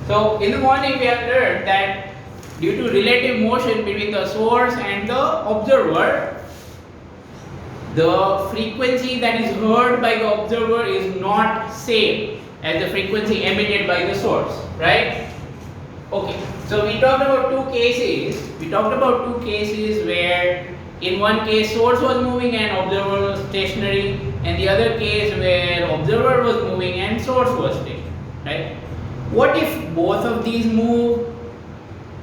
So in the morning we have learned that due to relative motion between the source and the observer, the frequency that is heard by the observer is not same as the frequency emitted by the source, right? Okay, so we talked about two cases. We talked about two cases where in one case source was moving and observer was stationary, and the other case where observer was moving and source was stationary, right? What if both of these move?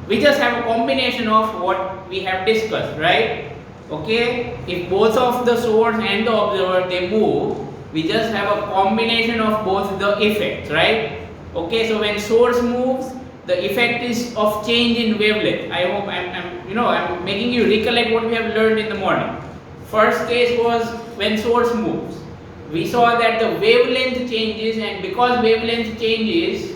We just have a combination of what we have discussed, right? Okay, if both of the source and the observer they move, we just have a combination of both the effects, right? Okay, so when source moves, the effect is of change in wavelength. I hope I'm making you recollect what we have learned in the morning. First case was when source moves. We saw that the wavelength changes, and because wavelength changes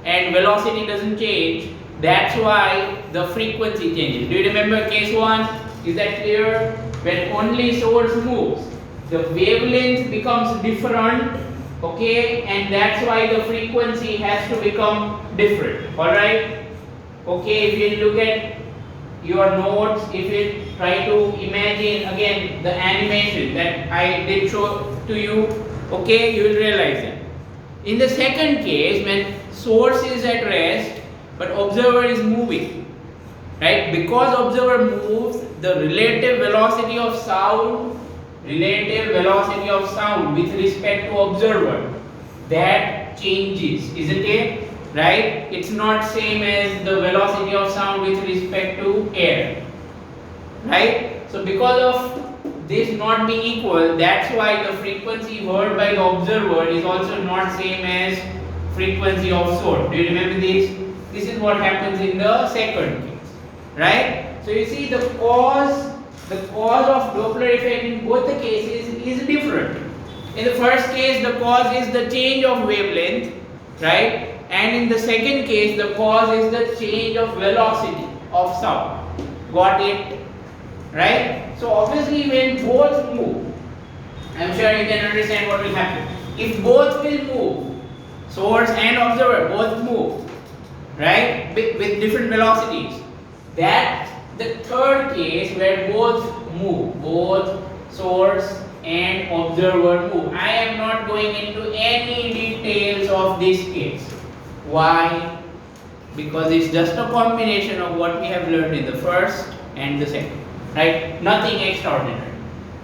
and velocity doesn't change, that's why the frequency changes. Do you remember case 1? Is that clear? When only source moves, the wavelength becomes different, okay, and that's why the frequency has to become different. Alright? Okay, if you look at your notes, if you try to imagine again the animation that I did show to you, okay, you will realize that. In the second case, when source is at rest but observer is moving, right? Because observer moves, the relative velocity of sound with respect to observer, that changes, isn't it? Right? It's not same as the velocity of sound with respect to air, right? So because of this not being equal, that's why the frequency heard by the observer is also not same as frequency of source. Do you remember this? This is what happens in the second case, right? So you see the cause of Doppler effect in both the cases is different. In the first case, the cause is the change of wavelength, right? And in the second case, the cause is the change of velocity of sound. Got it? Right? So obviously when both move, I'm sure you can understand what will happen. If both will move, source and observer both move, right, with different velocities, that's the third case where both move, both source and observer move. I am not going into any details of this case. Why? Because it's just a combination of what we have learned in the first and the second, right? Nothing extraordinary.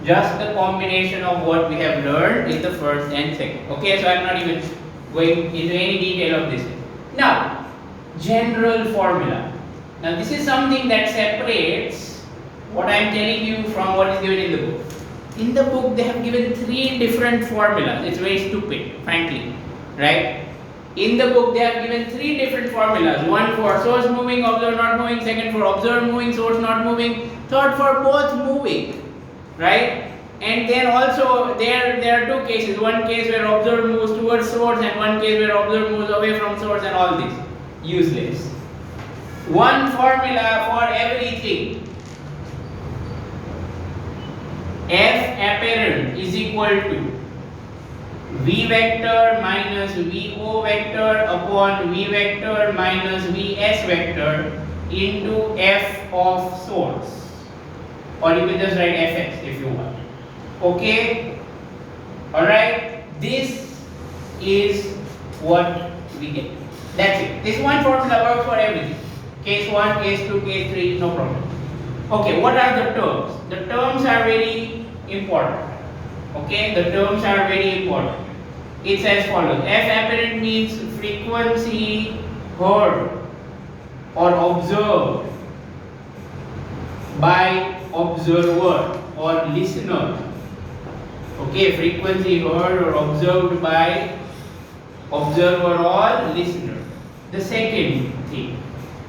Just the combination of what we have learned in the first and second. Okay, so I'm not even going into any detail of this. Now, general formula. Now, this is something that separates what I am telling you from what is given in the book. In the book, they have given 3 different formulas. It's very stupid, frankly, right? In the book, they have given 3 different formulas. One for source moving, observer not moving. Second for observer moving, source not moving. Third for both moving, right? And then also there are 2 cases. One case where observer moves towards source, and one case where observer moves away from source, and all this. Useless. One formula for everything. F apparent is equal to V vector minus VO vector upon V vector minus VS vector into F of source. Or you can just write Fx if you want. Okay? Alright? This is what we get. That's it. This one formula works for everything. Case 1, case 2, case 3, no problem. Okay, what are the terms? The terms are very important. Okay, the terms are very important. It's as follows. F apparent means frequency heard or observed by observer or listener. Okay, frequency heard or observed by observer or listener. The second thing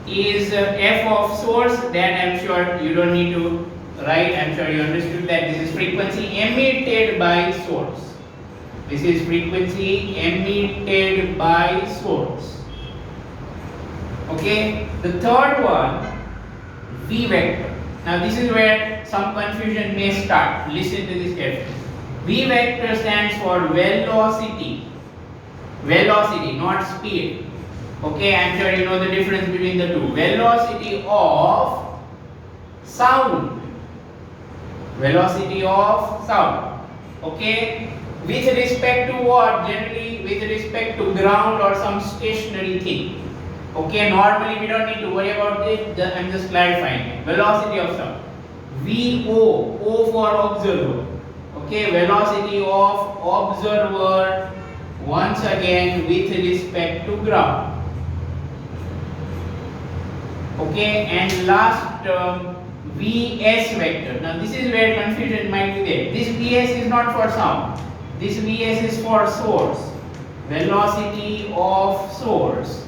is F of source, that I'm sure you don't need to write. I'm sure you understood that this is frequency emitted by source. This is frequency emitted by source. Okay, the third one, V vector. Now this is where some confusion may start. Listen to this carefully. V vector stands for velocity. Velocity, not speed. Okay, I'm sure you know the difference between the two. Velocity of sound. Velocity of sound. Okay, with respect to what? Generally with respect to ground or some stationary thing. Okay, normally we don't need to worry about it. I'm just clarifying it. Velocity of sound. VO, O for observer. Okay, velocity of observer once again with respect to ground. Okay, and last term Vs vector. Now this is where confusion might be there. This Vs is not for sound. This Vs is for source. Velocity of source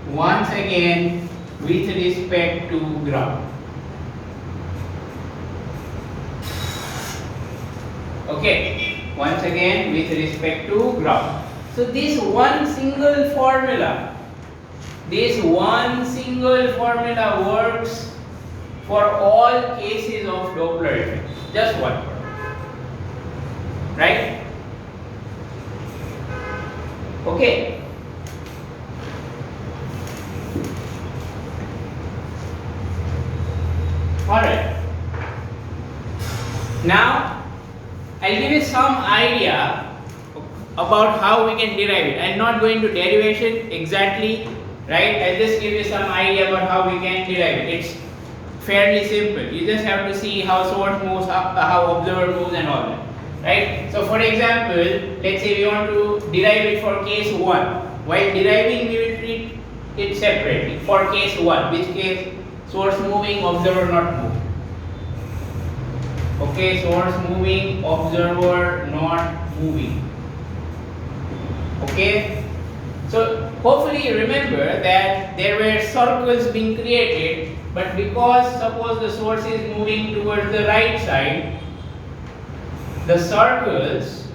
once again with respect to ground. Okay, once again with respect to ground. So this one single formula works for all cases of Doppler effect. Just one word. Right? Okay. Alright. Now, I'll give you some idea about how we can derive it. I'm not going to derivation exactly, right? I'll just give you some idea about how we can derive it. It's fairly simple. You just have to see how source moves, how observer moves and all that. Right? So for example, let's say we want to derive it for case 1. While deriving, we will treat it separately. For case 1, which case source moving, observer not moving. Okay, source moving, observer not moving. Okay, so hopefully you remember that there were circles being created, but because suppose the source is moving towards the right side, the circles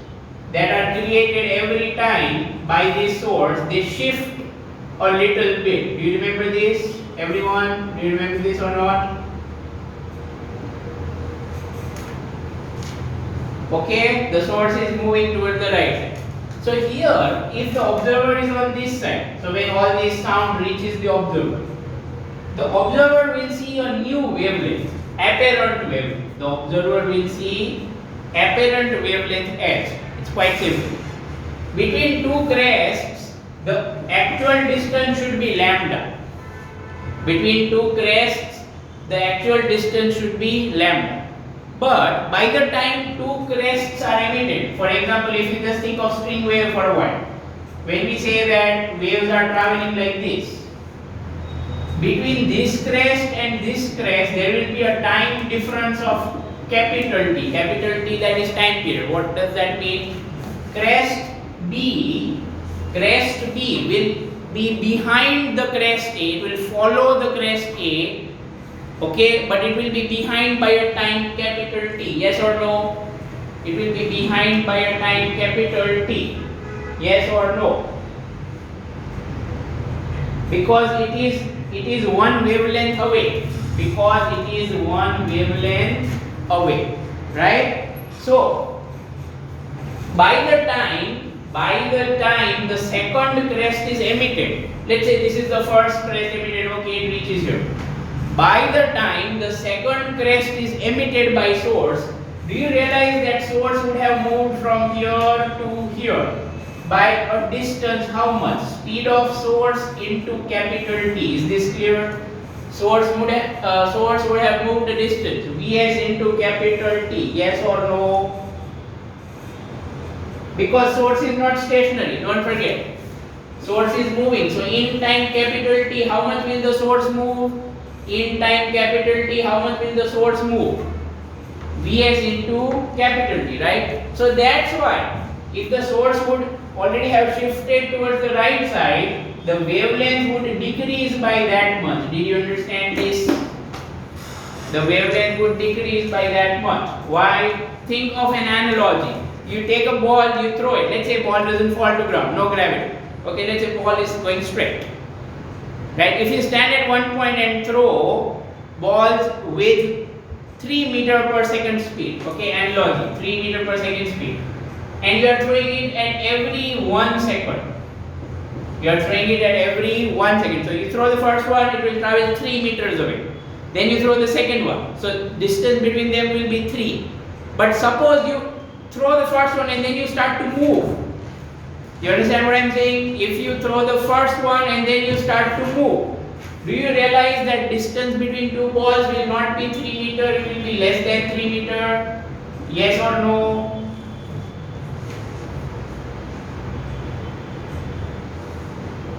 that are created every time by this source, they shift a little bit. Do you remember this, everyone? Do you remember this or not? Okay, the source is moving towards the right side. So here, if the observer is on this side, so when all this sound reaches the observer will see a new wavelength, apparent wavelength. The observer will see apparent wavelength h. It's quite simple. Between two crests, the actual distance should be lambda. Between two crests, the actual distance should be lambda. But by the time two crests are emitted, for example, if you just think of string wave for a while, when we say that waves are traveling like this, between this crest and this crest, there will be a time difference of capital T. Capital T, that is time period. What does that mean? Crest B will be behind the crest A. It will follow the crest A. Okay, but it will be behind by a time capital T. Yes or no? It will be behind by a time capital T. Yes or no? Because it is one wavelength away. Because it is one wavelength away. Right? So by the time the second crest is emitted, let's say this is the first crest emitted, okay, it reaches here. By the time the second crest is emitted by source, do you realize that source would have moved from here to here by a distance how much? Speed of source into capital T. Is this clear? Source would have moved a distance Vs into capital T. Yes or no? Because source is not stationary. Don't forget. Source is moving. So in time capital T, how much will the source move? In time capital T, how much will the source move? Vs into capital T, right? So that's why if the source would already have shifted towards the right side, the wavelength would decrease by that much. Did you understand this? The wavelength would decrease by that much. Why? Think of an analogy. You take a ball, you throw it. Let's say ball doesn't fall to ground, no gravity. Okay, let's say ball is going straight. Right? If you stand at one point and throw balls with 3 meter per second speed, okay, analogy, 3 meter per second speed, and you are throwing it at every 1 second. You are throwing it at every 1 second. So you throw the first one, it will travel 3 meters away. Then you throw the second one. So distance between them will be 3. But suppose you throw the first one and then you start to move. You understand what I am saying? If you throw the first one and then you start to move, do you realize that distance between two balls will not be 3 meter, it will be less than 3 meter? Yes or no?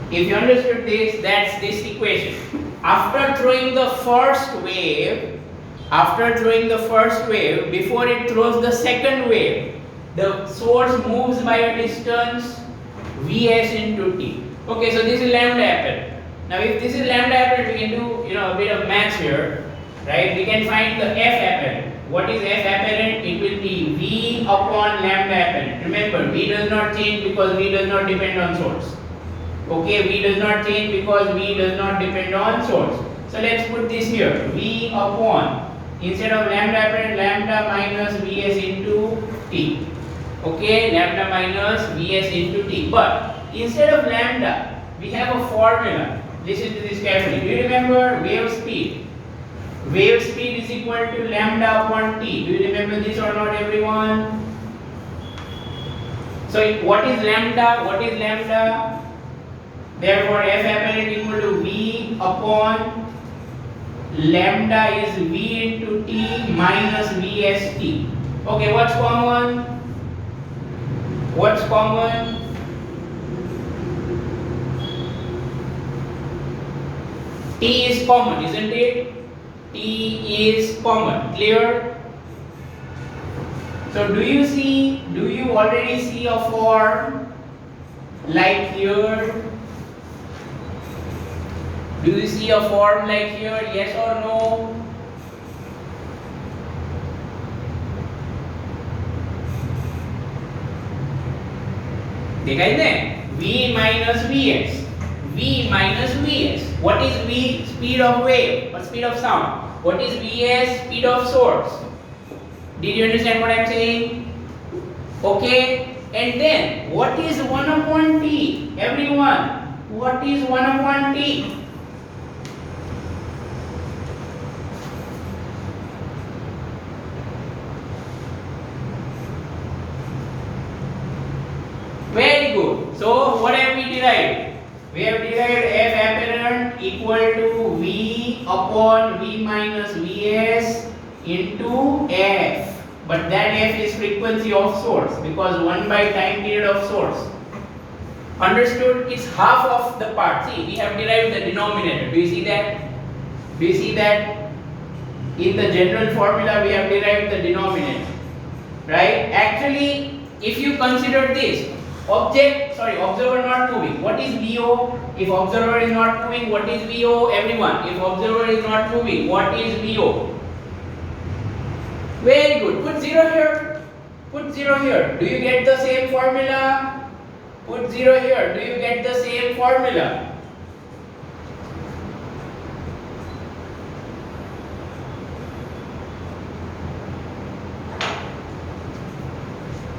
If you understood this, that's this equation. After throwing the first wave, before it throws the second wave, the source moves by a distance Vs into t. Okay, so this is lambda apparent. Now if this is lambda apparent, we can do a bit of maths here, right? We can find the F apparent. What is F apparent? It will be V upon lambda apparent. Remember, V does not change because V does not depend on source. Okay, V does not change because V does not depend on source. So let's put this here. V upon, instead of lambda apparent, lambda minus Vs into t. Okay, lambda minus Vs into t. But instead of lambda, we have a formula. Listen to this carefully. Do you remember wave speed? Wave speed is equal to lambda upon t. Do you remember this or not, everyone? So what is lambda? What is lambda? Therefore, F apparent equal to V upon lambda is V into t minus Vst. Okay, what's common? What's common? T is common, isn't it? T is common. Clear? So do you already see a form like here? Do you see a form like here? Yes or no? देखा इसने? V minus Vs. V minus Vs. What is V? Speed of wave or speed of sound. What is Vs? Speed of source. Did you understand what I am saying? Okay. And then what is 1 upon t? Everyone, what is 1 upon t? Very good. So what have we derived? We have derived F apparent equal to V upon V minus Vs into F. But that F is frequency of source because 1 by time period of source. Understood? It's half of the part. See, we have derived the denominator. Do you see that? Do you see that? In the general formula we have derived the denominator. Right? Actually, if you consider this, observer not moving. What is VO? If observer is not moving, what is VO? Everyone, if observer is not moving, what is VO? Very good. Put 0 here. Put 0 here. Do you get the same formula? Put 0 here. Do you get the same formula?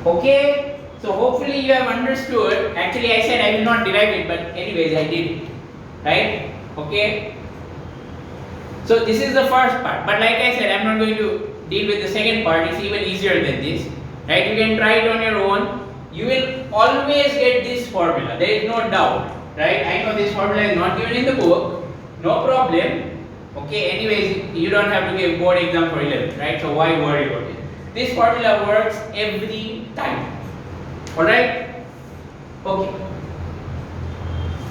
Okay. So hopefully you have understood. Actually I said I will not derive it, but anyways I did it. Right? Okay. So this is the first part. But like I said, I am not going to deal with the second part. It's even easier than this. Right? You can try it on your own. You will always get this formula. There is no doubt. Right? I know this formula is not given in the book. No problem. Okay. Anyways, you don't have to give board exam for 11. Right? So why worry about it? This formula works every time. Alright? Okay.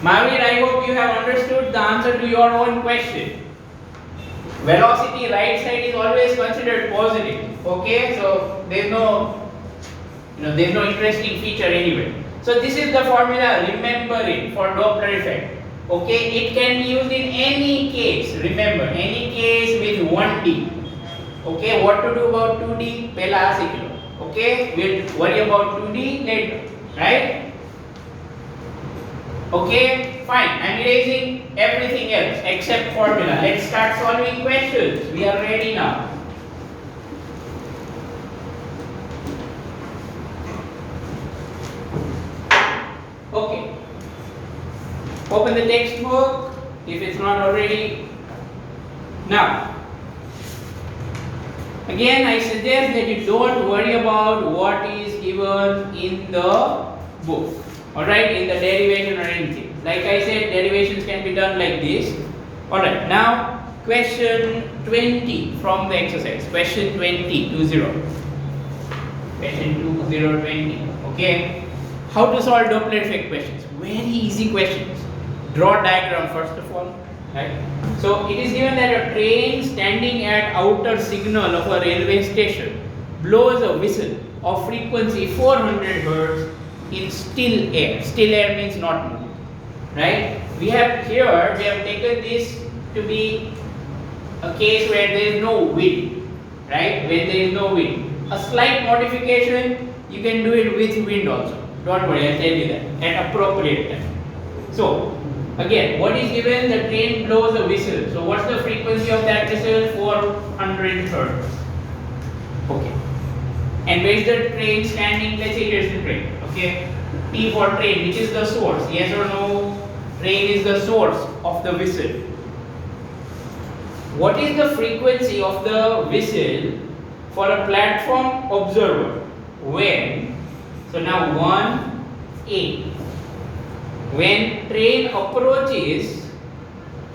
Mahavir, I hope you have understood the answer to your own question. Velocity right side is always considered positive. Okay? So there's no interesting feature anywhere. So this is the formula, remember it, for Doppler effect. Okay? It can be used in any case. Remember, any case with 1D. Okay? What to do about 2D? Pehla aa sikh lo. Okay, we'll worry about 2D later, right? Okay, fine. I'm erasing everything else except formula. Let's start solving questions. We are ready now. Okay. Open the textbook if it's not already. Now, again, I suggest that you don't worry about what is given in the book, alright, in the derivation or anything. Like I said, derivations can be done like this. Alright, now question 20 from the exercise. Question 20, 20. Question 2020. Okay. How to solve Doppler effect questions? Very easy questions. Draw diagram first of all. Right. So it is given that a train standing at outer signal of a railway station blows a whistle of frequency 400 Hz in still air. Still air means not moving. Right? We have taken this to be a case where there is no wind. Right? When there is no wind. A slight modification, you can do it with wind also. Don't worry, I'll tell you that at appropriate time. So, again, what is given? The train blows a whistle. So, what's the frequency of that whistle? 400 Hz. Okay. And where is the train standing? Let's say here's the train. Okay. T for train, which is the source? Yes or no? Train is the source of the whistle. What is the frequency of the whistle for a platform observer when? So now 1A. When train approaches,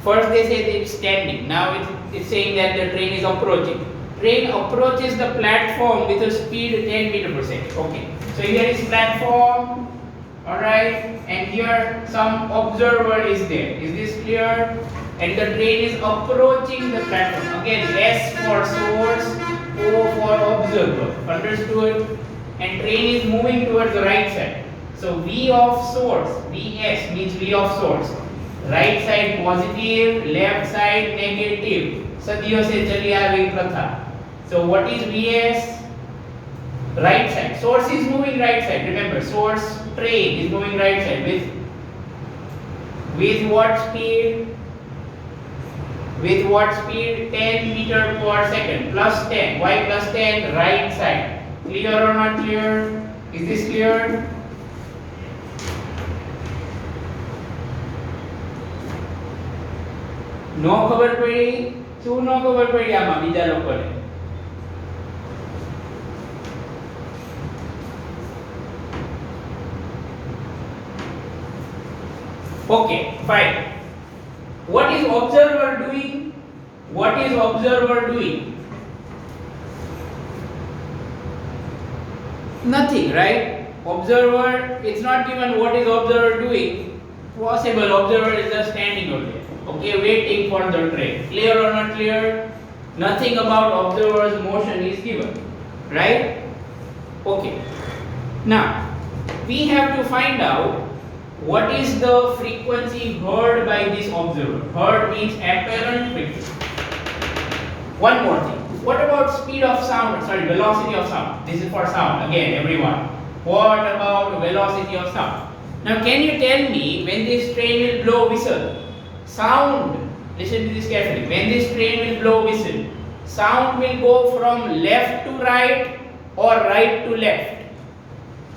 first they say that it's standing. Now it's saying that the train is approaching. Train approaches the platform with a speed 10 meter per second. Okay. So here is platform. Alright. And here some observer is there. Is this clear? And the train is approaching the platform. Again, S for source, O for observer. Understood? And train is moving towards the right side. So V of source, Vs means V of source. Right side positive, left side negative. सदियों से चली आ रही प्रथा. So what is Vs? Right side. Source is moving right side. Remember, source train is moving right side with what speed? With what speed? 10 meter per second plus 10. Why plus 10? Right side. Clear or not clear? Is this clear? નો ખબર પડી? શું નો ખબર પડી આમાં બીજા લોકોને? Okay, fine. What is observer doing? What is observer doing? Nothing, right? Observer, it's not given what is observer doing. Possible observer is just standing over there. Okay, waiting for the train. Clear or not clear? Nothing about observer's motion is given, right? Okay. Now, we have to find out what is the frequency heard by this observer. Heard means apparent frequency. One more thing. What about speed of sound? Sorry, velocity of sound. This is for sound. Again, everyone. What about velocity of sound? Now, can you tell me when this train will blow whistle? Sound, listen to this carefully. When this train will blow whistle, sound will go from left to right or right to left.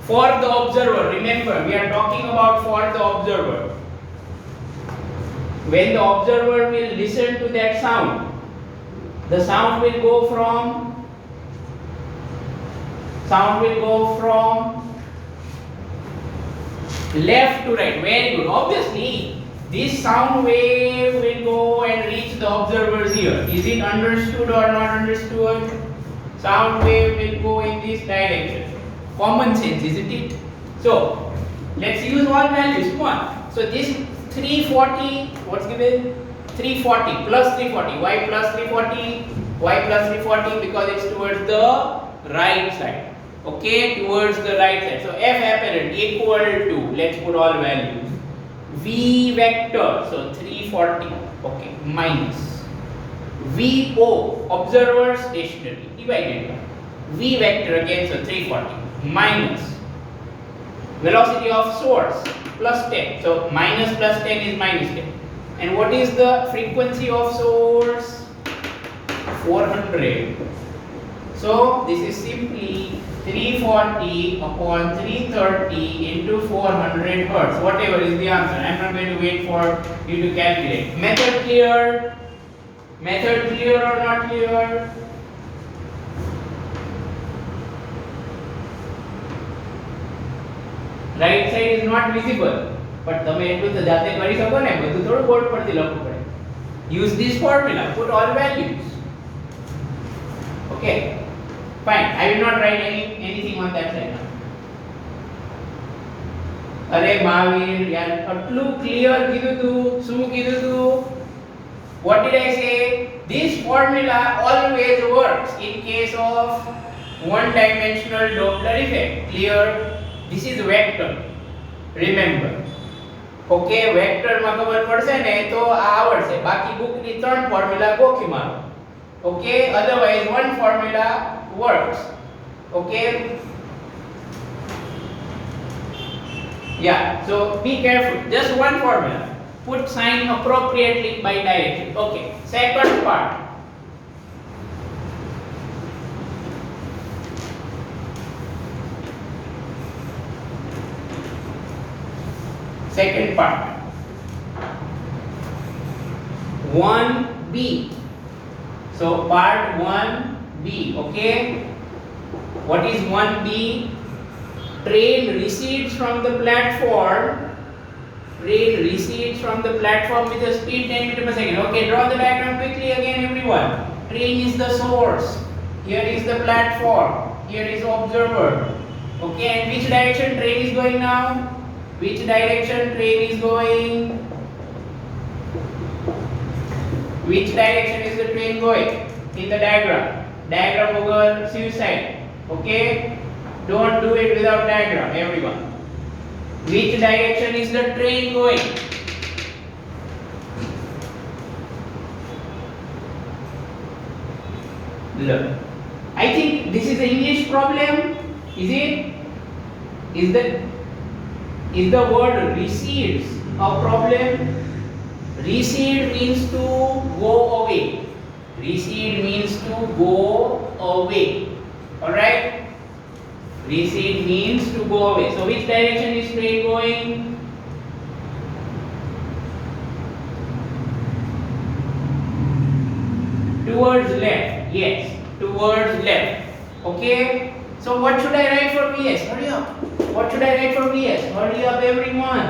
For the observer, remember, we are talking about for the observer. When the observer will listen to that sound, the sound will go from left to right. Very good. Obviously, this sound wave will go and reach the observer's ear. Is it understood or not understood? Sound wave will go in this direction. Common sense, isn't it? So, let's use all values. Come on. So, this 340, what's given? 340 plus 340. Why plus 340? Why plus 340? Because it's towards the right side. Okay, towards the right side. So, F apparent equal to, let's put all values. V vector, so 340, okay, minus VO, observer stationary, divided by V vector again, so 340, minus velocity of source, plus 10, so minus plus 10 is minus 10. And what is the frequency of source? 400. So this is simply 340 upon 330 into 400 hertz. Whatever is the answer. I'm not going to wait for you to calculate. Method clear? Method clear or not clear? Right side is not visible. But તમે એટલું તો જાતે કરી શકો ને, બધું થોડું board પરથી લખવું પડે. Use this formula, put all values. Okay, fine. I will not write anything on that side now. અરે મહાવીર યાર આટલું ક્લિયર કીધું તું, શું કીધું તું? What did I say? This formula always works in case of one dimensional Doppler effect. Clear? This is vector. Remember. Okay, vector માં ખબર પડશે ને તો આ આવડશે. બાકી બુક ની ત્રણ ફોર્મ્યુલા ગોખી મારો. Okay, otherwise one formula works. Okay, yeah, so be careful. Just one formula. Put sign appropriately by direction. Okay, second part. Second part. 1b. So part 1b, okay? What is 1b? Train recedes from the platform. Train recedes from the platform with a speed 10 meters per second. Okay, draw the diagram quickly again, everyone. Train is the source. Here is the platform. Here is observer. Okay, and which direction train is going now? Which direction train is going? Which direction is the train going? In the diagram. Diagram over suicide. Okay? Don't do it without diagram, everyone. Which direction is the train going? Look. I think this is an English problem. Is it? Is the word recedes a problem? Recede means to go away. Recede means to go away. Alright? Recede means to go away. So which direction is train going? Towards left. Yes, towards left. Okay? So what should I write for Vs? Hurry up. What should I write for Vs? Hurry up, everyone.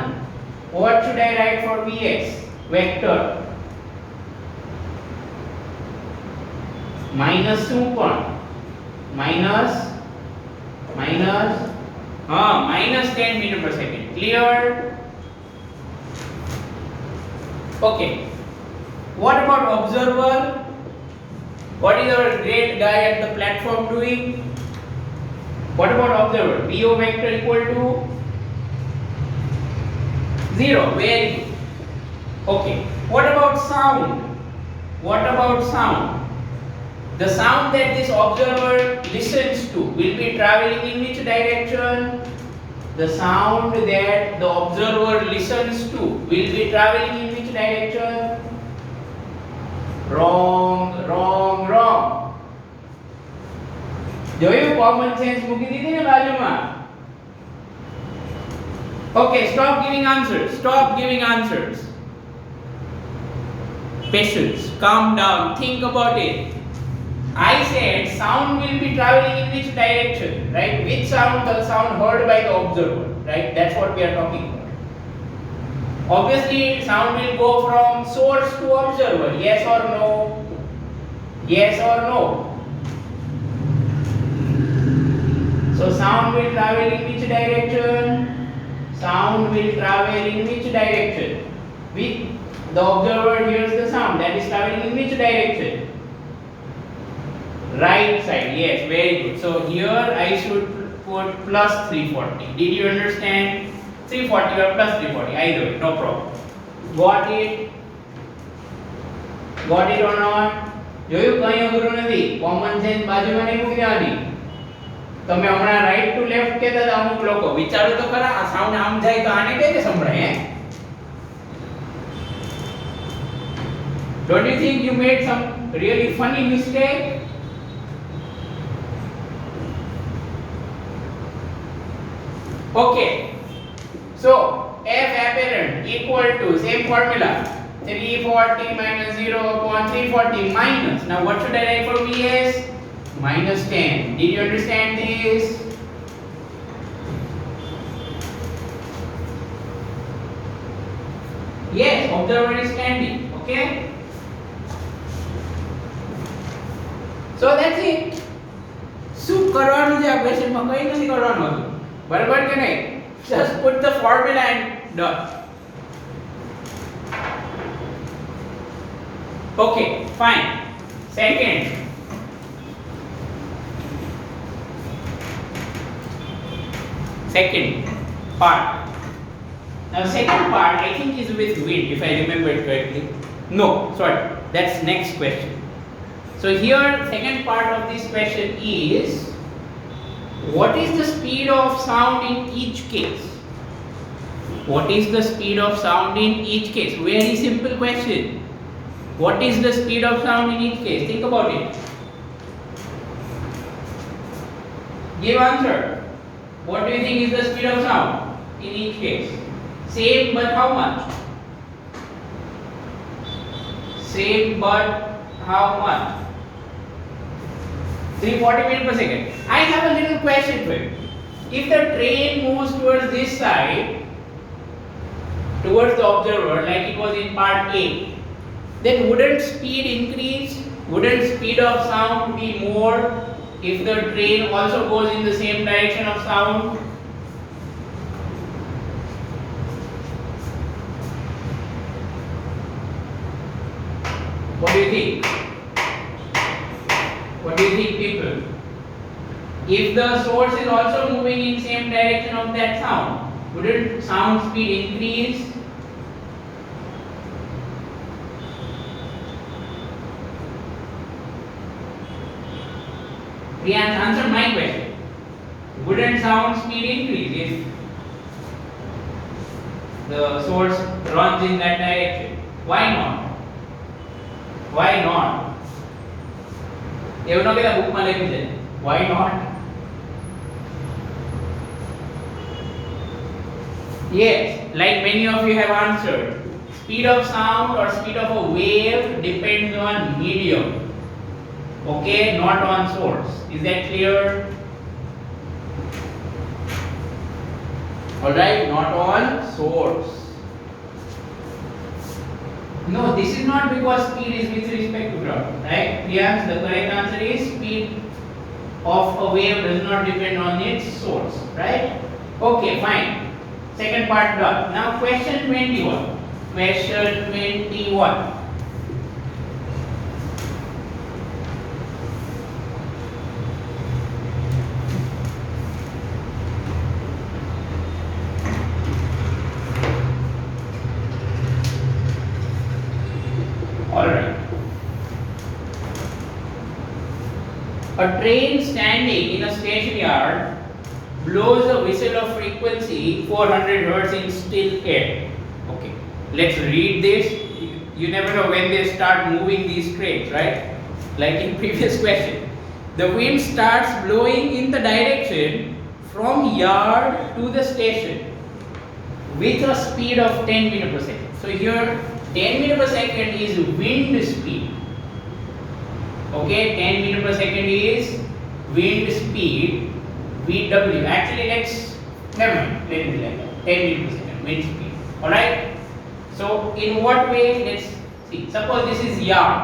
What should I write for Vs? Vector. Minus super. Minus 10 meter per second. Clear? Okay. What about observer? What is our great guy at the platform doing? What about observer? VO vector equal to 0. Very good. Okay. What about sound? What about sound? The sound that this observer listens to will be traveling in which direction? The sound that the observer listens to will be traveling in which direction? Wrong, wrong, wrong. જોયું common sense મૂકી દીધી ને બાજુમાં. Okay, stop giving answers. Stop giving answers. Patience. Calm down. Think about it. I said sound will be traveling in which direction, right? Which sound? The sound heard by the observer, right? That's what we are talking about. Obviously, sound will go from source to observer. Yes or no? Yes or no? So sound will travel in which direction? Sound will travel in which direction? The observer hears the sound. That is traveling in which direction? Right side. Yes, very good. So here I should put plus 340. Did you understand? 340 or plus 340, either way, no problem. Got it? Got it or not? જોયું કઈ અઘરું નથી. Common sense બાજુમાં નહીં મૂકી દેવાની. તમે હમણાં રાઈટ ટુ લેફ્ટ કહેતા હતા અમુક લોકો. વિચારો તો ખરા, આ સાઉન્ડ આમ જાય તો આને કઈ રીતે સંભળાય હે? Don't you think you made some really funny mistake? Okay. So F apparent equal to same formula 340 minus 0 upon 340 minus. Now what should I write for Vs? Minus 10. Did you understand this? Yes, observer is standing. Okay. So that's it. શું કરવાનું છે આ ક્વેશ્ચનમાં કંઈ નથી કરવાનું હતું બરાબર કે નહીં just put the formula and done. Okay, fine. Second part. Now second part I think is with wind if I remember it correctly. No, sorry, that's next question. So here second part of this question is what is the speed of sound in each case? What is the speed of sound in each case? Very simple question. What is the speed of sound in each case? Think about it. Give answer. What do you think is the speed of sound in each case? Same but how much? Same but how much? 340 meters per second. I have a little question for you. If the train moves towards this side, towards the observer, like it was in part A, then wouldn't speed increase? Wouldn't speed of sound be more if the train also goes in the same direction of sound? What do you think? What do you think, people? If the source is also moving in same direction of that sound, wouldn't sound speed increase? Priyansh, answer my question. Wouldn't sound speed increase if the source runs in that direction? Why not? Why not? એવું ન કહેતા બુકમાં લખ્યું છે. Why not? Yes, like many of you have answered. Speed of sound or speed of a wave depends on medium. Okay, not on source. Is that clear? Alright, not on source. No, this is not because speed is with respect to ground, right? Yes, the correct answer is speed of a wave does not depend on its source, right? Okay, fine. Second part done. Now question 21. Question 21. Alright. A train standing in a station yard blows a whistle of frequency 400 Hz in still air. Okay, let's read this. You never know when they start moving these trains, right? Like in previous question. The wind starts blowing in the direction from yard to the station with a speed of 10 meters per second. So here 10 meters per second is wind speed. Okay, 10 meters per second is wind speed, VW. Actually, never mind, let it be like that. 10 meters per second, wind speed. Alright? So, in what way? Let's see. Suppose this is yard.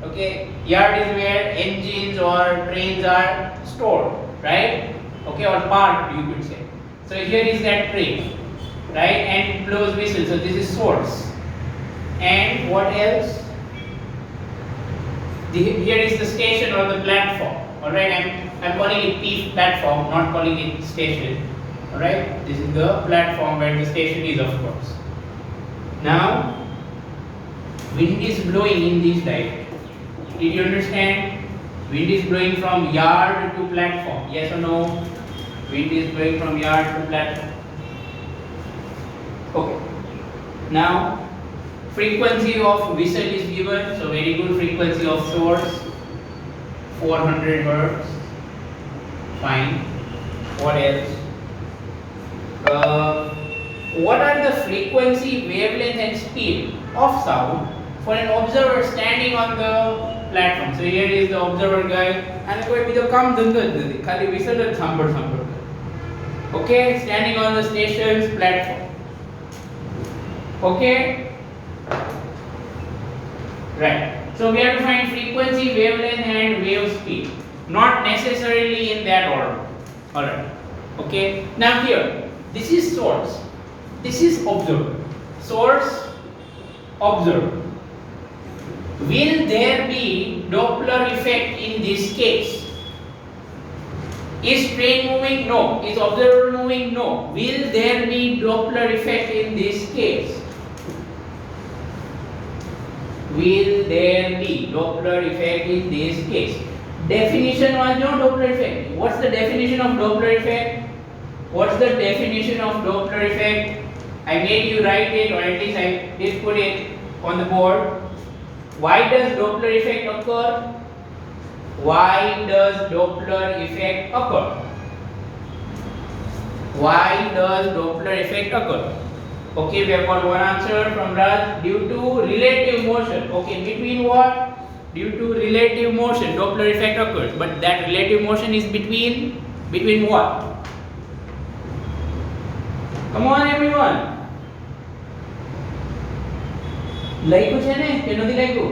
Okay, yard is where engines or trains are stored, right? Okay, or parked, you could say. So, here is that train, right? And it blows whistle. So, this is source. And what else? Here is the station or the platform. Alright, I'm calling it P platform, not calling it station. Alright, this is the platform where the station is, of course. Now, wind is blowing in this direction. Did you understand? Wind is blowing from yard to platform. Yes or no? Wind is blowing from yard to platform. Okay. Now, frequency of whistle is given, so very good. Frequency of source 400 Hz. Fine. What else? Uh, what are the frequency, wavelength and speed of sound for an observer standing on the platform? So here is the observer guy and કોઈ બીજો કામ ધંધો જ નથી, ખાલી whistle જ સાંભળ. Okay, standing on the station's platform. Okay, right. So we have to find frequency, wavelength and wave speed, not necessarily in that order. All right. Okay, now here this is source, this is observer. Source, observer. Will there be Doppler effect in this case? Is train moving? No. Is observer moving? No. Will there be Doppler effect in this case? Will there be Doppler effect in this case? Definition was no Doppler effect. What's the definition of Doppler effect? What's the definition of Doppler effect? I made you write it, or at least I did put it on the board. Why does Doppler effect occur? Why does Doppler effect occur? Why does Doppler effect occur? Okay, we have got one answer from Raj. Due to relative motion. Okay, between what? Due to relative motion, Doppler effect occurs. But that relative motion is between what? Come on, everyone. Laiku છે ને કે નથી laiku?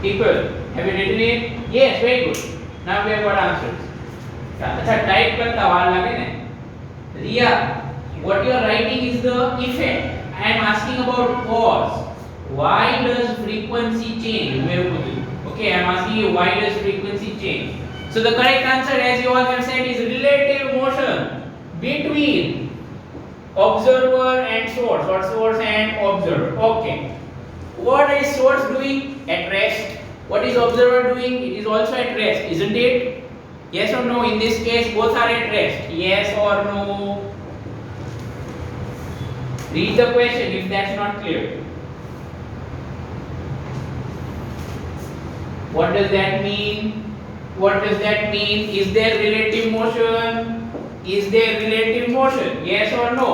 Equal. Have you written it? Yes, very good. Now we have got answers. अच्छा type करता वार लागे ने. Riya, what you are writing is the effect. I am asking about cause. Why does frequency change? Okay, I am asking you why does frequency change? So the correct answer, as you all have said, is relative motion between observer and source, or source and observer. Okay. What is source doing? At rest. What is observer doing? It is also at rest, isn't it? Yes or no? In this case, both are at rest. Yes or no? Read the question if that's not clear. What does that mean? What does that mean? Is there relative motion? Is there relative motion? Yes or no?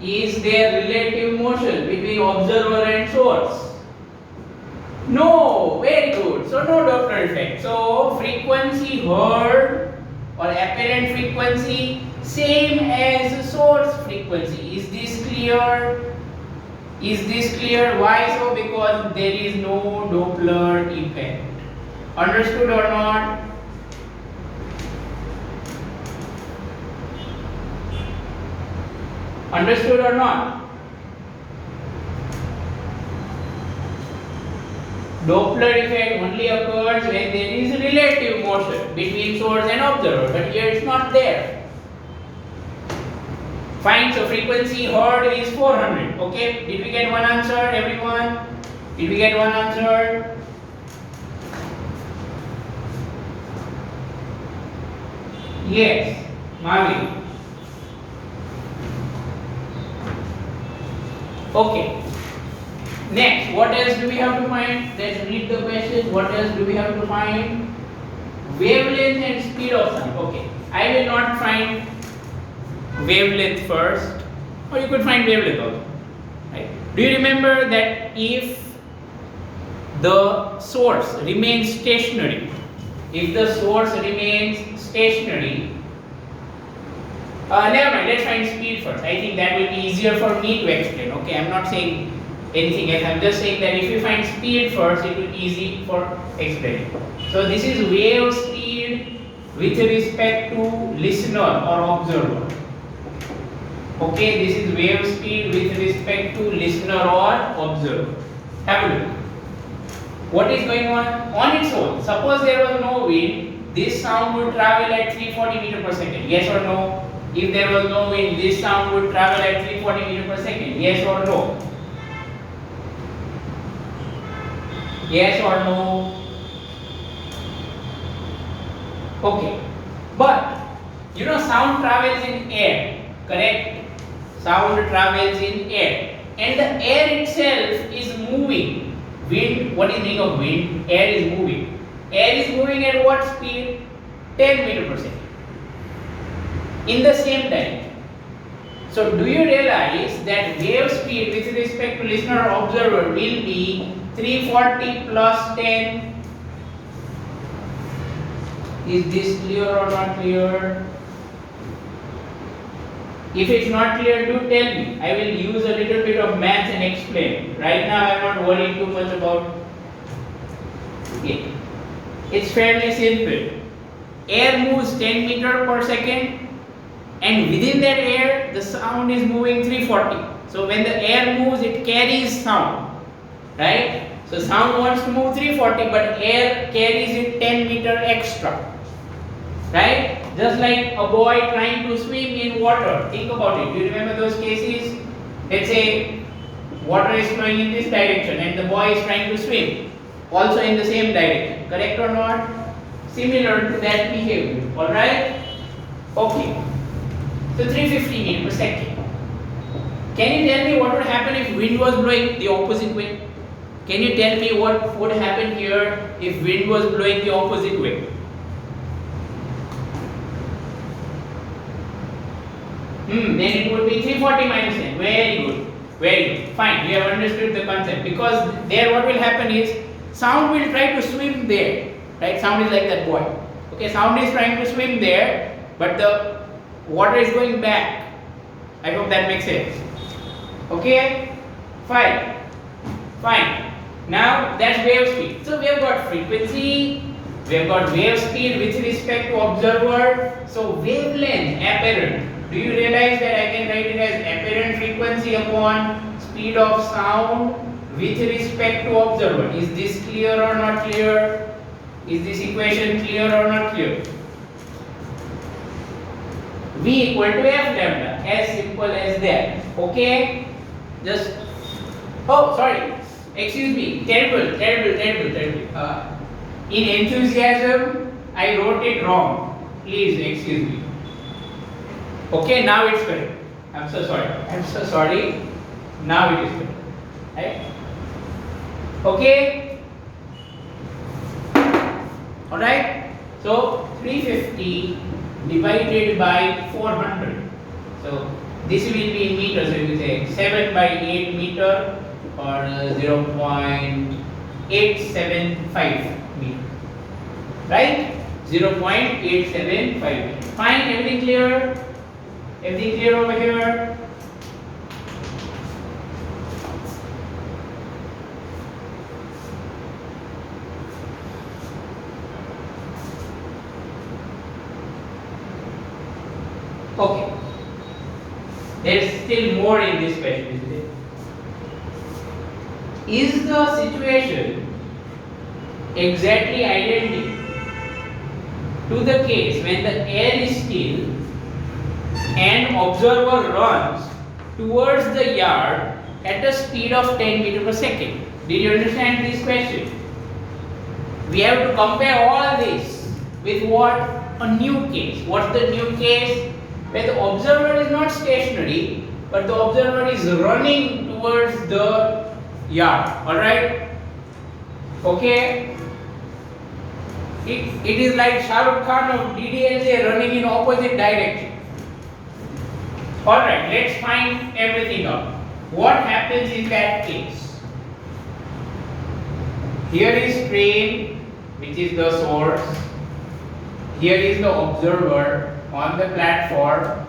Is there relative motion between observer and source? No. Very good. So no Doppler effect. So frequency heard or apparent frequency same as source frequency. Is this clear? Is this clear? Why so? Because there is no Doppler effect. Understood or not? Understood or not? Doppler effect only occurs when there is relative motion between source and observer, but here it's not there. Fine, so frequency heard is 400. Okay, did we get one answer, everyone? Did we get one answer? Yes, Mavi. Okay. Next, what else do we have to find? Let's read the question. What else do we have to find? Wavelength and speed of sound. Okay, I will not find wavelength first, or you could find wavelength also. Right? Do you remember that if the source remains stationary, never mind, let's find speed first. I think that will be easier for me to explain. Okay, I'm not saying anything else. I'm just saying that if you find speed first, it will be easy for explaining. So this is wave speed with respect to listener or observer. Okay, this is wave speed with respect to listener or observer. Have a look. What is going on its own? Suppose there was no wind, this sound would travel at 340 meter per second. Yes or no? If there was no wind, this sound would travel at 340 meter per second. Yes or no? Yes or no? Okay. But you know sound travels in air, correct? Sound travels in air, and the air itself is moving. Wind, what is meaning of wind? Air is moving. Air is moving at what speed? 10 meter per second. In the same time, So do you realize that wave speed with respect to listener or observer will be 340 plus 10? Is this clear or not clear? If it's not clear, do tell me. I will use a little bit of maths and explain. Right now I am not worried too much about it. It's fairly simple. Air moves 10 meter per second, and within that air the sound is moving 340. So when the air moves, it carries sound, right? So sound wants to move 340, but air carries it 10 meter extra, right? Just like a boy trying to swim in water. Think about it. Do you remember those cases? Let's say water is flowing in this direction and the boy is trying to swim also in the same direction. Correct or not? Similar to that behavior. Alright? Okay. So 350 meters per second. Can you tell me what would happen if wind was blowing the opposite way? Can you tell me what would happen here if wind was blowing the opposite way? Then it would be 340 minus 10. Very good. Very good. Fine. We have understood the concept. Because there what will happen is sound will try to swim there. Right? Sound is like that boy. Okay, sound is trying to swim there, but the water is going back. I hope that makes sense. Okay? Fine. Fine. Now that's wave speed. So we have got frequency, we have got wave speed with respect to observer. So wavelength apparent. Do you realize that I can write it as apparent frequency upon speed of sound with respect to observer? Is this clear or not clear? Is this equation clear or not clear? V equal to f lambda, as simple as that. Okay? Just, oh sorry, excuse me, terrible. In enthusiasm, I wrote it wrong. Please excuse me. Okay, now it's correct. I'm so sorry. Now it is correct. Right? Okay? Alright? So 350 divided by 400. So this will be in meters. So you say 7 by 8 meter or 0.875 meter. Right? 0.875 meter. Fine, everything clear? Everything clear over here? Okay. There's still more in this question, isn't it? Is the situation exactly identical to the case when the air is still and observer runs towards the yard at a speed of 10 meters per second? Did you understand this question? We have to compare all this with what? A new case. What's the new case? Where the observer is not stationary, but the observer is running towards the yard. Alright? Okay? It is like Shah Rukh Khan of DDLJ running in opposite direction. Alright, let's find everything out. What happens in that case? Here is train, which is the source. Here is the observer on the platform.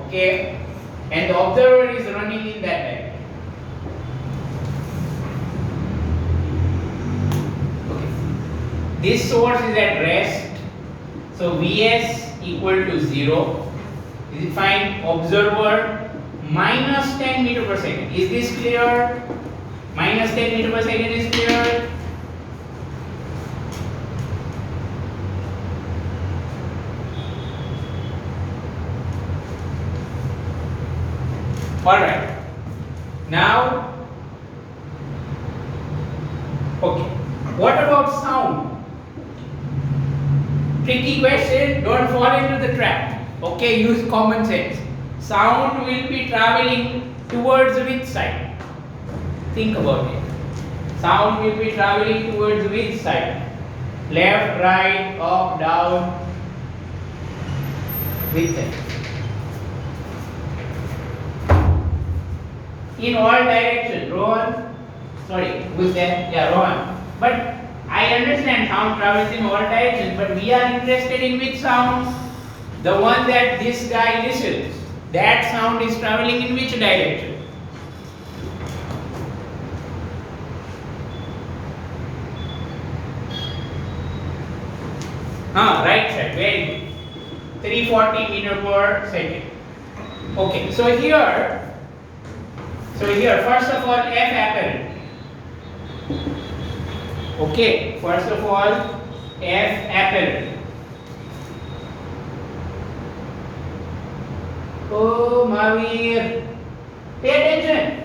Okay? And the observer is running in that direction. Okay. This source is at rest. So Vs equal to 0. Is it fine? Observer minus 10 meter per second. Is this clear? Minus 10 meter per second is clear? Alright. Now, okay. What about sound? Tricky question, don't fall into the trap. Okay, use common sense. Sound will be traveling towards which side? Think about it. Sound will be traveling towards which side? Left, right, up, down? Which side? in all directions. Rohan, sorry, who's there? Yeah, Rohan. But I understand sound travels in all directions, but we are interested in which sound? The one that this guy listens. That sound is traveling in which direction? Right side, very good. 340 meter per second. Okay, so here first of all F apparent. Okay, first of all F apparent. Oh Mahavir, pay attention.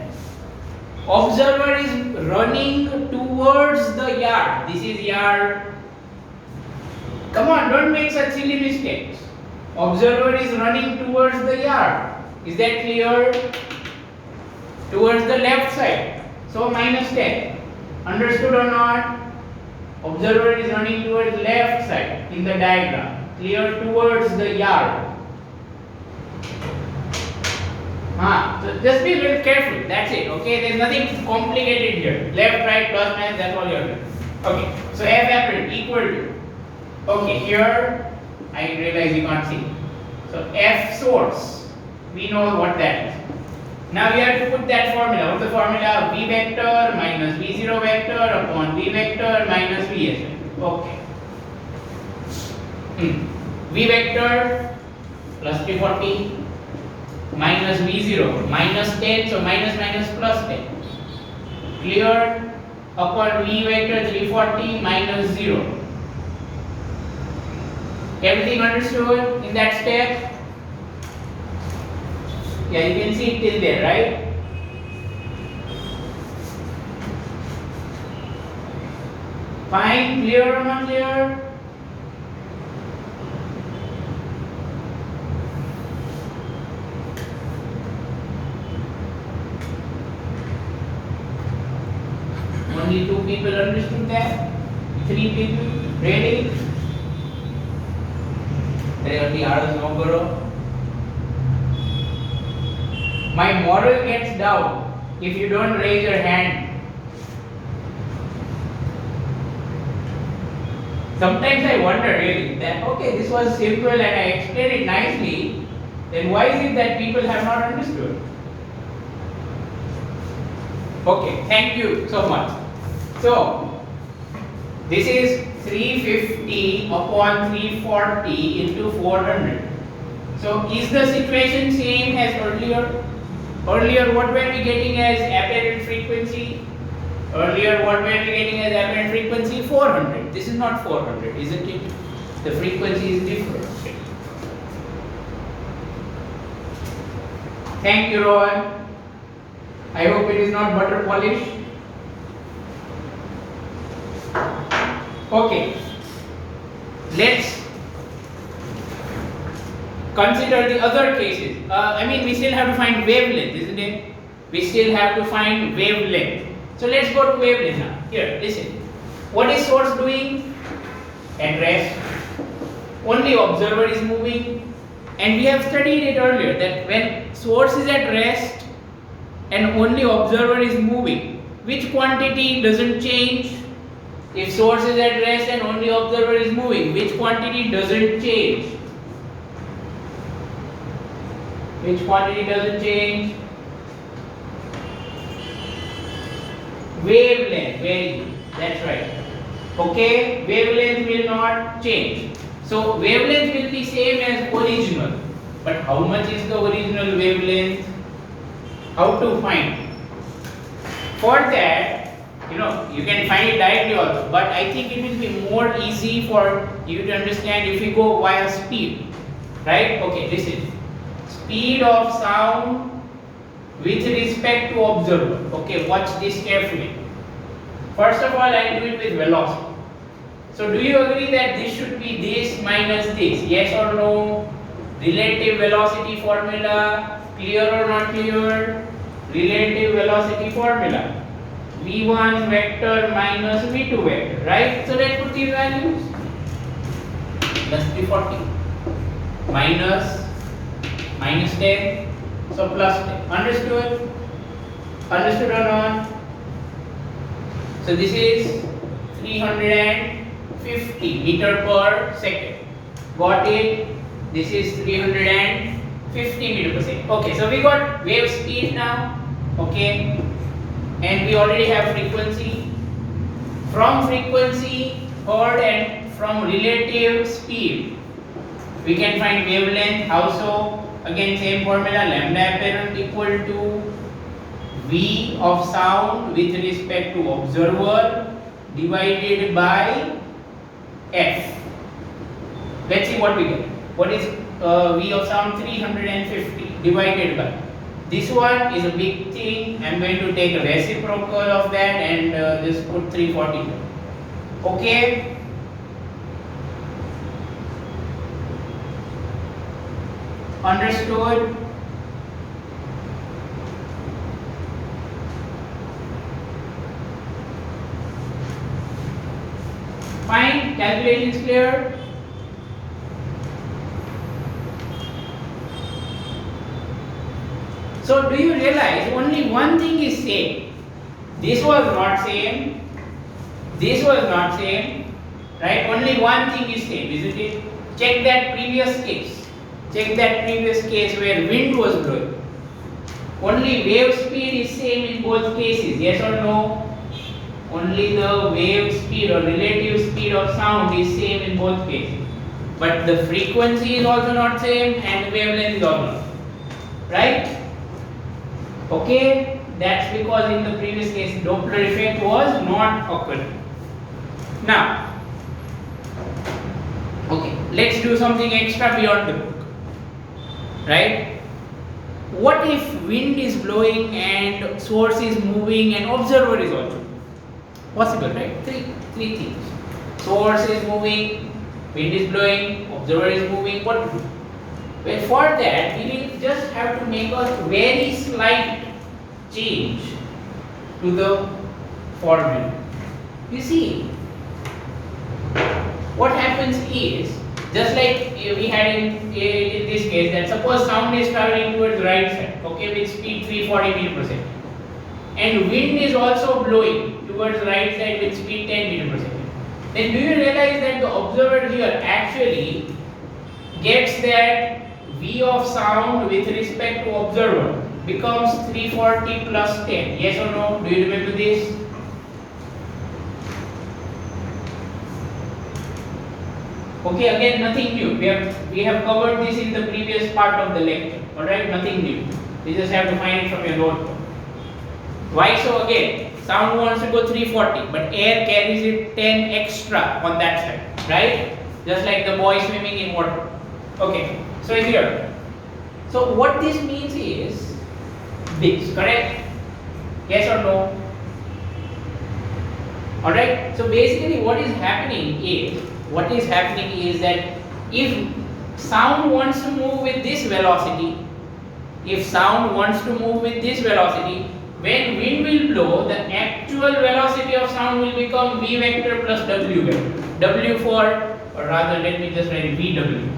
Observer is running towards the yard. This is yard. Come on, don't make such silly mistakes. Observer is running towards the yard. Is that clear? Towards the left side. So minus 10. Understood or not? Observer is running towards left side in the diagram. Clear? Towards the yard. So just be a little careful. That's it. Okay? There's nothing complicated here. Left, right, plus, minus, that's all you're doing. Okay. So F apparent equal to. Okay, here I realize you can't see. So F source, we know what that is. Now we have to put that formula. What's the formula? V vector minus V0 vector upon V vector minus Vs. Okay. V vector plus 340 minus V0 minus 10, so minus minus plus 10. Clear? Upon V vector 340 minus 0. Everything understood in that step? Yeah, you can see it till there, right? Fine, clear or not clear? Only 2 people understood that? 3 people? Ready? My moral gets down if you don't raise your hand. Sometimes I wonder really that okay, this was simple and I explained it nicely, then why is it that people have not understood? Okay, thank you so much. So this is 350 upon 340 into 400. So is the situation same as earlier? Earlier what were we getting as apparent frequency? Earlier what were we getting as apparent frequency? 400. This is not 400, isn't it? The frequency is different. Thank you, Rohan. I hope it is not butter polish. Okay, let's consider the other cases. We still have to find wavelength, isn't it? We still have to find wavelength. So let's go to wavelength now. Here, listen. What is source doing? At rest. Only observer is moving. And we have studied it earlier that when source is at rest and only observer is moving, which quantity doesn't change? If source is at rest and only observer is moving, which quantity doesn't change? Which quantity doesn't change? Wavelength, very good. That's right. Okay, wavelength will not change. So wavelength will be same as original. But how much is the original wavelength? How to find? For that, you can find it directly also, but I think it will be more easy for you to understand if you go via speed. Right? Okay, listen. Speed of sound with respect to observer. Okay, watch this carefully. First of all, I'll do it with velocity. So do you agree that this should be this minus this? Yes or no? Relative velocity formula. Clear or not clear? Relative velocity formula. V1 vector minus V2 vector, right? So let's put these values. Plus 340 minus 10, so plus 10. Understood? Understood or not? So this is 350 meter per second. Got it? This is 350 meter per second. Okay, so we got wave speed now. Okay, and we already have frequency. From frequency heard and from relative speed, we can find wavelength. How so? Again, same formula, lambda apparent equal to V of sound with respect to observer divided by F. Let's see what we get. What is V of sound? 350 divided by. This one is a big thing. I'm going to take a reciprocal of that and just put 340. Okay. Understood? Fine. Calculation is clear. So do you realize only one thing is same? This was not same. This was not same. Right? Only one thing is same, isn't it? Check that previous case. Check that previous case where wind was blowing. Only wave speed is same in both cases. Yes or no? Only the wave speed or relative speed of sound is same in both cases. But the frequency is also not same and the wavelength is also not. Right? Okay, that's because in the previous case Doppler effect was not occurring. Now, okay, let's do something extra beyond the book. Right? What if wind is blowing and source is moving and observer is also possible, right? Three things. Source is moving, wind is blowing, observer is moving. What to do? Well, for that we will just have to make a very slight change to the formula. You see, what happens is, just like we had in this case, that suppose sound is traveling towards right side, okay, with speed 340 meter per second, and wind is also blowing towards right side with speed 10 meter per second. Then do you realize that the observer here actually gets that V of sound with respect to observer becomes 340 plus 10. Yes or no? Do you remember this? Okay, again nothing new. We have covered this in the previous part of the lecture. Alright, nothing new. You just have to find it from your notebook. Why so? Again, sound wants to go 340, but air carries it 10 extra on that side, right? Just like the boy swimming in water. Okay, so here. So what this means is this, correct? Yes or no? Alright, so basically what is happening is that if sound wants to move with this velocity, when wind will blow, the actual velocity of sound will become v vector plus w vector. W for, or rather let me just write VW.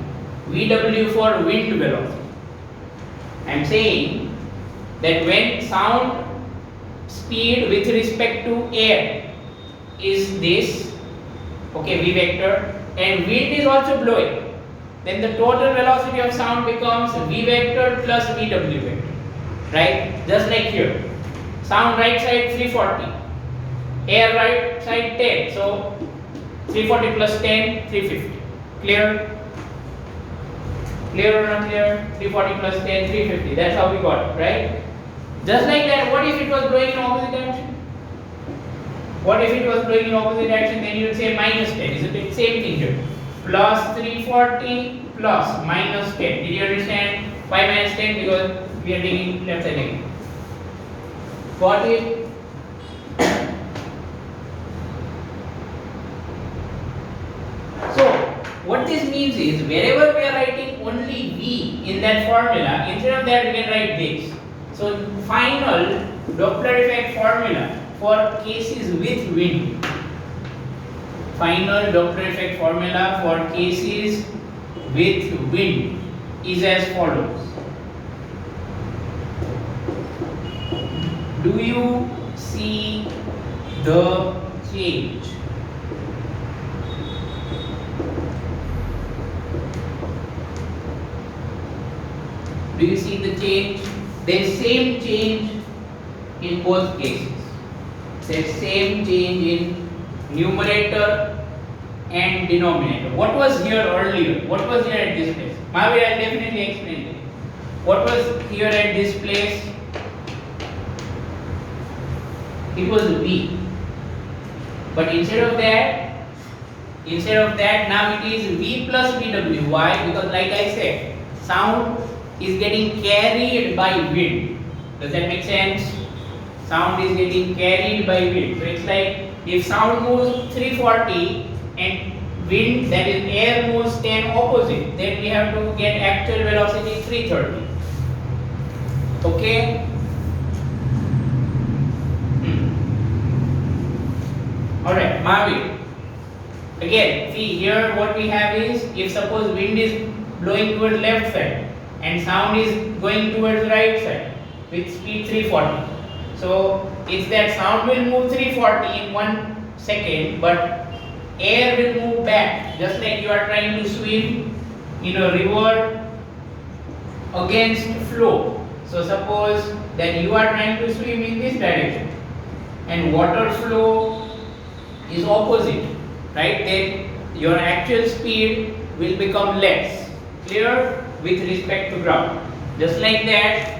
VW for wind velocity. I am saying that when sound speed with respect to air is this, okay, v vector, and wind is also blowing, then the total velocity of sound becomes v vector plus vw vector, right? Just like here, sound right side 340, air right side 10, so 340 plus 10, 350. Clear? Clear or not clear? 340 plus 10, 350. That's how we got it, right? Just like that, what if it was blowing in opposite direction? What if it was blowing in opposite direction? Then you would say minus 10, isn't it? Same thing here. Plus 340 plus minus 10. Did you understand? Why minus 10? Because we are taking left side again. Got it? So, what this means is, wherever we are writing only V in that formula, instead of that we can write this. So, final Doppler effect formula for cases with wind. Final Doppler effect formula for cases with wind is as follows. Do you see the change? Do you see the change? There is same change in both cases. There is same change in numerator and denominator. What was here earlier? What was here at this place? Mahavir, I'll definitely explain it. What was here at this place? It was V. But instead of that, now it is V plus VW. Why? Because like I said, sound is getting carried by wind. Does that make sense? Sound is getting carried by wind. So it's like if sound moves 340 and wind, that is air, moves 10 opposite, then we have to get actual velocity 330. Okay? Alright, Mahavir. Again, see here what we have is, if suppose wind is blowing towards left side and sound is going towards right side with speed 340. So it's that sound will move 340 in 1 second, but air will move back, just like you are trying to swim in a river against flow. So suppose that you are trying to swim in this direction and water flow is opposite, right? Then your actual speed will become less. Clear? With respect to ground. Just like that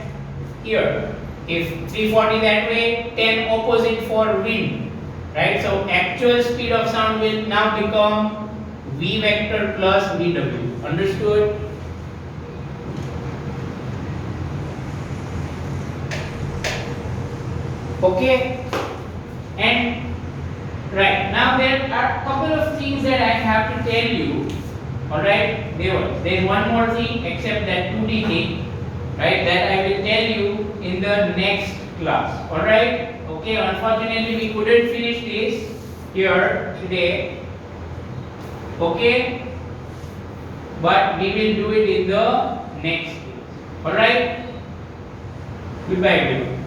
here. If 340 that way, 10 opposite for wind, right? So actual speed of sound will now become V vector plus VW. Understood? Okay? And right, now there are a couple of things that I have to tell you. Alright, there is one more thing except that 2D thing, right, that I will tell you in the next class. Alright, okay, unfortunately we couldn't finish this here today, okay, but we will do it in the next class. Alright, goodbye everyone.